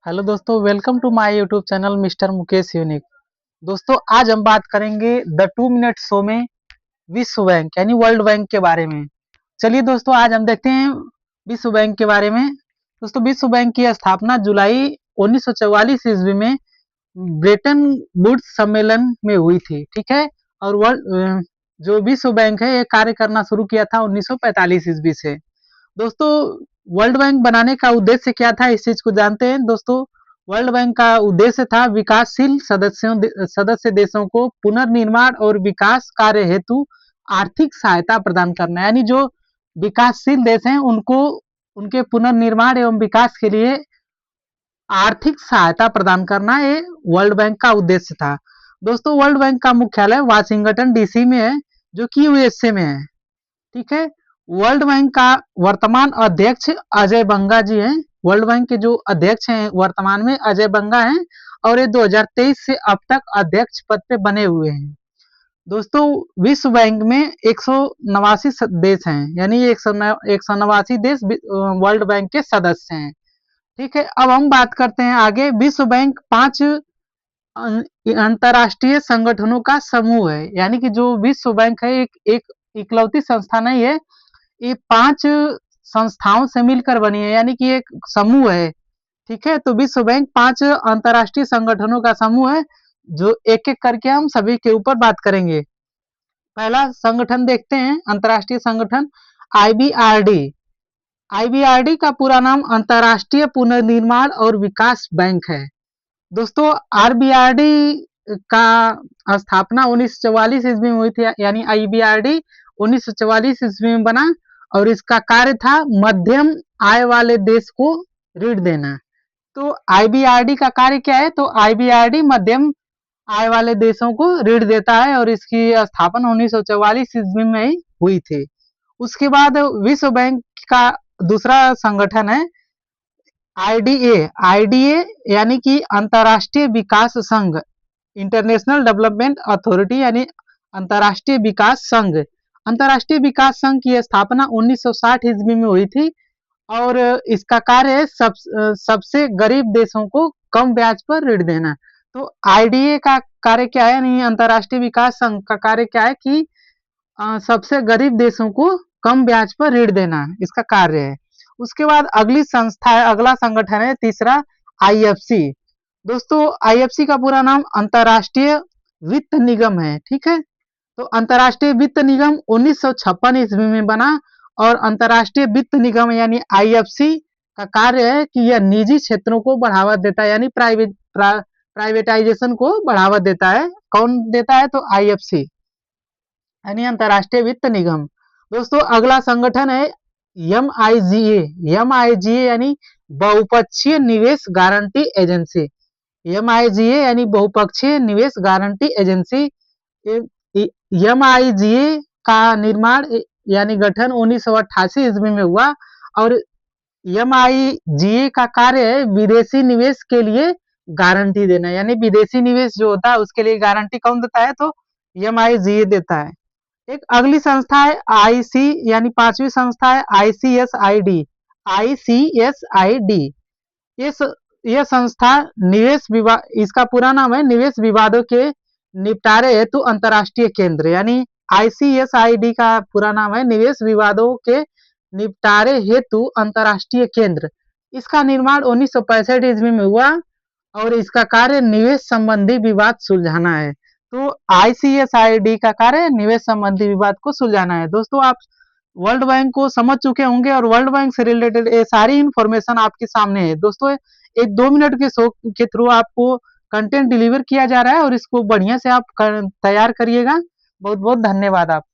Hello दोस्तों, welcome to my YouTube channel mister Mukesh unique. दोस्तों, आज हम बात करेंगे द 2 मिनट शो में विश्व बैंक यानी वर्ल्ड बैंक के बारे में। चलिए दोस्तों, आज हम देखते हैं विश्व बैंक के बारे में। दोस्तों, विश्व बैंक की स्थापना जुलाई 1944 ईस्वी में ब्रेटन वुड्स सम्मेलन में हुई थी। ठीक है। और जो विश्व बैंक है ये कार्य करना शुरू किया था 1945 ईस्वी से। दोस्तों, वर्ल्ड बैंक बनाने का उद्देश्य क्या था, इस चीज को जानते हैं। दोस्तों, वर्ल्ड बैंक का उद्देश्य था विकासशील सदस्य देशों को पुनर्निर्माण और विकास कार्य हेतु आर्थिक सहायता प्रदान करना। यानी जो विकासशील देश हैं उनको उनके पुनर्निर्माण एवं विकास के लिए आर्थिक सहायता प्रदान करना, ये वर्ल्ड बैंक का उद्देश्य था। दोस्तों, वर्ल्ड बैंक का मुख्यालय वाशिंगटन डीसी में है, जो कि यूएसए में है। ठीक है। वर्ल्ड बैंक का वर्तमान अध्यक्ष अजय बंगा जी हैं। वर्ल्ड बैंक के जो अध्यक्ष हैं वर्तमान में अजय बंगा हैं, और ये 2023 से अब तक अध्यक्ष पद पे बने हुए हैं। दोस्तों, विश्व बैंक में 189 देश हैं, यानी 189 देश वर्ल्ड बैंक के सदस्य हैं। ठीक है। अब हम बात करते हैं आगे। विश्व बैंक 5 अंतरराष्ट्रीय संगठनों का समूह है। यानी कि जो विश्व बैंक है एक इकलौती संस्था नहीं है, ये 5 संस्थाओं से मिलकर बनी है, यानी कि एक समूह है। ठीक है। तो विश्व बैंक 5 अंतरराष्ट्रीय संगठनों का समूह है, जो एक एक करके हम सभी के ऊपर बात करेंगे। पहला संगठन देखते हैं, अंतरराष्ट्रीय संगठन आईबीआरडी। आईबीआरडी का पूरा नाम अंतरराष्ट्रीय पुनर्निर्माण और विकास बैंक है। दोस्तों, आरबीआरडी का स्थापना 1944 ईस्वी में हुई थी, यानी आईबीआरडी 1944 ईस्वी में बना, और इसका कार्य था मध्यम आय वाले देश को ऋण देना। तो आईबीआरडी का कार्य क्या है? तो आईबीआरडी मध्यम आय वाले देशों को ऋण देता है, और इसकी स्थापना 1944 ईस्वी में ही हुई थी। उसके बाद विश्व बैंक का दूसरा संगठन है आईडीए। आईडीए यानी कि अंतरराष्ट्रीय विकास संघ, इंटरनेशनल डेवलपमेंट अथॉरिटी, यानी अंतरराष्ट्रीय विकास संघ। अंतरराष्ट्रीय विकास संघ की स्थापना 1960 ईस्वी में हुई थी, और इसका कार्य है सबसे गरीब देशों को कम ब्याज पर ऋण देना। तो आईडीए का कार्य क्या है, यानी अंतरराष्ट्रीय विकास संघ का कार्य क्या है कि सबसे गरीब देशों को कम ब्याज पर ऋण देना, इसका कार्य है। उसके बाद अगली संस्था है, अगला संगठन है तीसरा आईएफसी। दोस्तों, आईएफसी का पूरा नाम अंतरराष्ट्रीय वित्त निगम है। ठीक है। तो अंतरराष्ट्रीय वित्त निगम 1956 ईस्वी में बना, और अंतरराष्ट्रीय वित्त निगम यानी आईएफसी का कार्य है कि यह निजी क्षेत्रों को बढ़ावा देता है, यानी प्राइवेटाइजेशन को बढ़ावा देता है। कौन देता है? तो आईएफसी यानी अंतरराष्ट्रीय वित्त निगम। दोस्तों, अगला संगठन है एमआईजीए। एमआईजीए यानी बहुपक्षीय निवेश गारंटी एजेंसी। एमआईजीए यानी बहुपक्षीय निवेश गारंटी एजेंसी। एमआईजीए का निर्माण यानी गठन 1988 ईस्वी में हुआ, और एमआईजीए का कार्य है विदेशी निवेश के लिए गारंटी देना, यानी विदेशी निवेश जो होता है उसके लिए गारंटी कौन देता है? तो एमआईजीए देता है। एक अगली संस्था है आईसी, यानी 5वीं संस्था है आईसीएसआईडी। आईसीएसआईडी ये ये संस्था निवेश विवाद, इसका पूरा नाम है निवेश विवादों के निपटारे हेतु अंतरराष्ट्रीय केंद्र। यानी आईसीएसआईडी का पूरा नाम है निवेश विवादों के निपटारे हेतु अंतरराष्ट्रीय केंद्र। इसका निर्माण 1965 ईस्वी में हुआ, और इसका कार्य निवेश संबंधी विवाद सुलझाना है। तो आईसीएसआईडी का कार्य निवेश संबंधी विवाद को सुलझाना है। दोस्तों, आप वर्ल्ड बैंक को समझ चुके होंगे, और वर्ल्ड बैंक से रिलेटेड ये सारी इंफॉर्मेशन आपके सामने है। दोस्तों, एक 2 मिनट के शो के थ्रू आपको कंटेंट डिलीवर किया जा रहा है, और इसको बढ़िया से आप तैयार करिएगा। बहुत बहुत धन्यवाद आप